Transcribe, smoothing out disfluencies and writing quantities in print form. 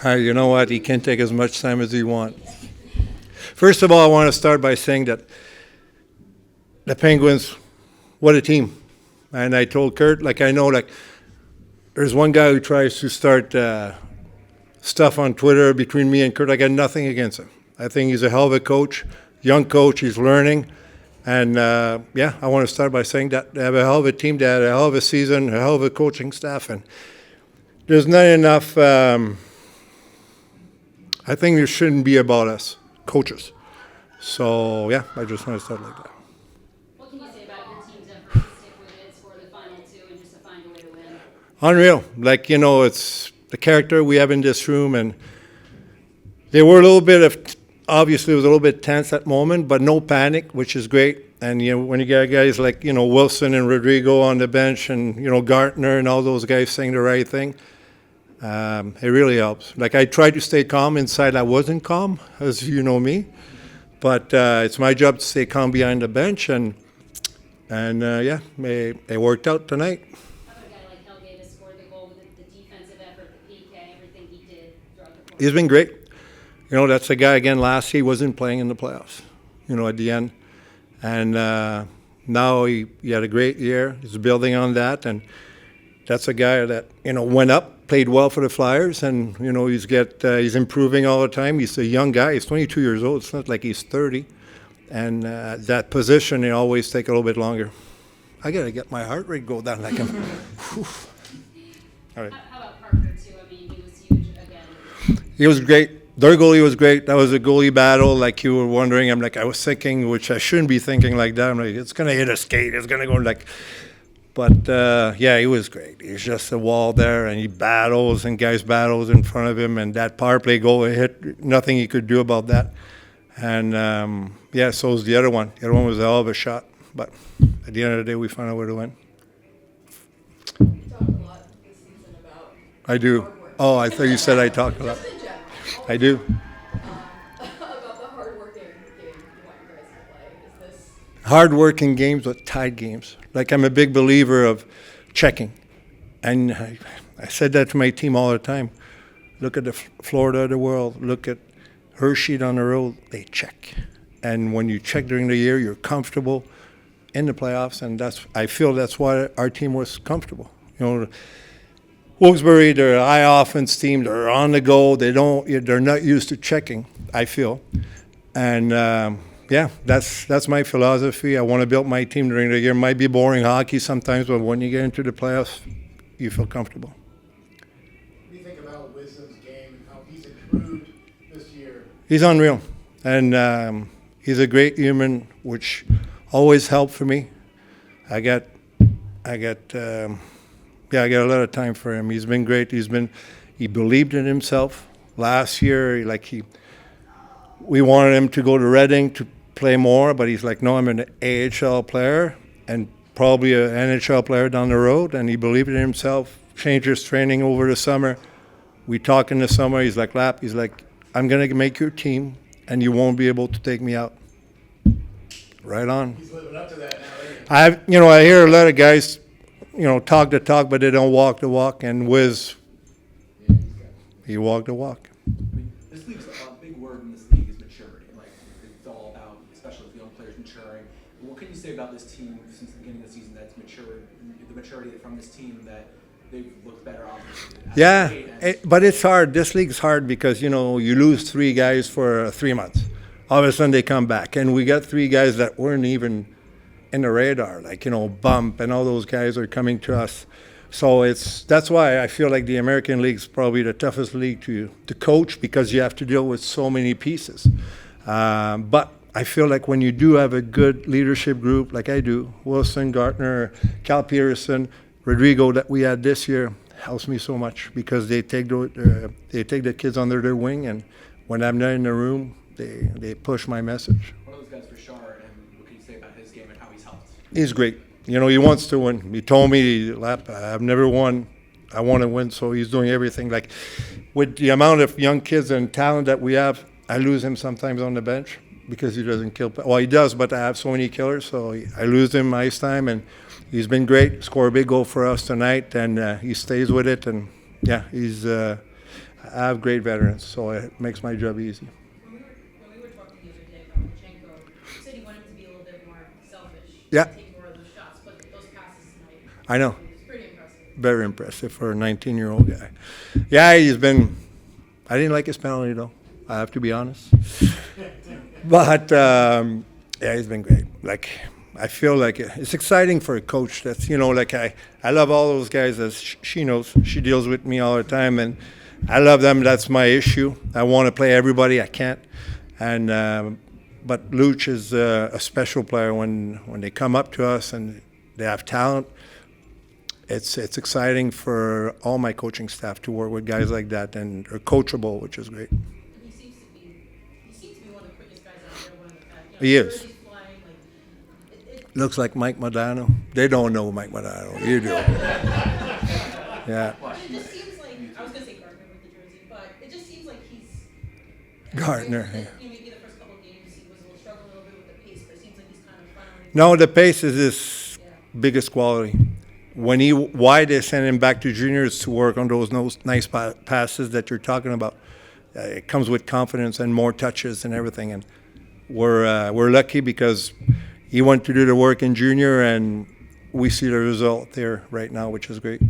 You know what? He can take as much time as he wants. First of all, I want to start by saying that the Penguins, what a team. And I told Kurt, I know, there's one guy who tries to start stuff on Twitter between me and Kurt. I got nothing against him. I think he's a hell of a coach, young coach. He's learning. And, I want to start by saying that they have a hell of a team. They had a hell of a season, a hell of a coaching staff. And there's not enough, I think it shouldn't be about us, coaches. So, I just want to start like that. What can you say about your team's effort to stick with it, score the final two, and just to find a way to win? Unreal. It's the character we have in this room, and they were a little bit obviously it was a little bit tense at the moment, but no panic, which is great. And, when you got guys like, Wilson and Rodrigo on the bench and, Gartner and all those guys saying the right thing, it really helps. I tried to stay calm inside. I wasn't calm, as you know me. But it's my job to stay calm behind the bench, and it worked out tonight. How about a guy like Helge to score the goal with the defensive effort, the PK, everything he did throughout the course? He's been great. That's a guy, again, last year he wasn't playing in the playoffs, at the end. And now he had a great year. He's building on that, and that's a guy that, went up, played well for the Flyers, and, he's improving all the time. He's a young guy. He's 22 years old. It's not like he's 30. And that position, they always take a little bit longer. I got to get my heart rate go down like him. All right. How about Parker, too? I mean, he was huge again. He was great. Their goalie was great. That was a goalie battle, like you were wondering. I was thinking, which I shouldn't be thinking like that. I'm like, it's going to hit a skate. It's going to go But, he was great. He's just a wall there, and he battles, and guys battles in front of him. And that power play goal, it hit, nothing he could do about that. And, so was the other one. The other one was a hell of a shot. But at the end of the day, we found out where to win. You talked a lot this season about I do. hard work. Oh, I thought you said I talked a lot. Just in general. I do. About the hard-working game you want your guys to play. Is this Hard-working games, but tied games. I'm a big believer of checking. And I said that to my team all the time. Look at the Florida of the world. Look at Hershey down the road. They check. And when you check during the year, you're comfortable in the playoffs. And I feel that's why our team was comfortable. Wilkes-Barre, they're a high offense team. They're on the go. They're not used to checking, I feel. And that's my philosophy. I want to build my team during the year. It might be boring hockey sometimes, but when you get into the playoffs, you feel comfortable. What do you think about Wisdom's game and how he's improved this year? He's unreal. And he's a great human, which always helped for me. I got a lot of time for him. He's been great. He believed in himself. Last year, we wanted him to go to Reading to play more, but he's like, no, I'm an AHL player and probably an NHL player down the road. And he believed in himself, changed his training over the summer. We talked in the summer. He's like, I'm going to make your team, and you won't be able to take me out. Right on. He's living up to that now, isn't he? I hear a lot of guys, talk the talk, but they don't walk the walk. And Wiz, he walked the walk. This league's a big word in this league is maturity. It's all about, especially with young players maturing. What can you say about this team since the beginning of the season that's matured, the maturity from this team that they've looked better, obviously? But it's hard. This league's hard because, you lose 3 guys for 3 months. All of a sudden they come back. And we got 3 guys that weren't even in the radar, Bump and all those guys are coming to us. So that's why I feel like the American League is probably the toughest league to coach because you have to deal with so many pieces. But I feel like when you do have a good leadership group, like I do, Wilson, Gartner, Cal Peterson, Rodrigo that we had this year, helps me so much because they take the kids under their wing, and when I'm not in the room, they push my message. One of those guys for sure, and what can you say about his game and how he's helped? He's great. He wants to win. He told me, I've never won. I want to win, so he's doing everything. With the amount of young kids and talent that we have, I lose him sometimes on the bench because he doesn't kill. Well, he does, but I have so many killers, so I lose him ice time, and he's been great. Scored a big goal for us tonight, and he stays with it, and he's I have great veterans, so it makes my job easy. When we were talking the other day about Lachenko, you said you wanted him to be a little bit more selfish. Yeah. Take more of those shots, but those passes tonight. I know. It's pretty impressive. Very impressive for a 19-year-old guy. Yeah, he's been. I didn't like his penalty though. I have to be honest. But yeah, he's been great. Like I feel like it's exciting for a coach. That's like I love all those guys. As she knows, she deals with me all the time, and I love them. That's my issue. I want to play everybody. I can't. And but Luch is a special player when they come up to us and they have talent. It's exciting for all my coaching staff to work with guys like that, and are coachable, which is great. And he seems to be one of the quickest guys out there. One of the He is. Jersey's flying, like, Looks like Mike Modano. They don't know Mike Modano. You do. Yeah. it just seems like, I was going to say Gardner with the jersey, but it just seems like he's. Gardner, yeah. Maybe the first couple of games he was struggling a little bit with the pace, but it seems like he's kind of finally. No, the pace is his biggest quality. Why they send him back to juniors to work on those nice passes that you're talking about. It comes with confidence and more touches and everything. And we're lucky because he went to do the work in junior, and we see the result there right now, which is great.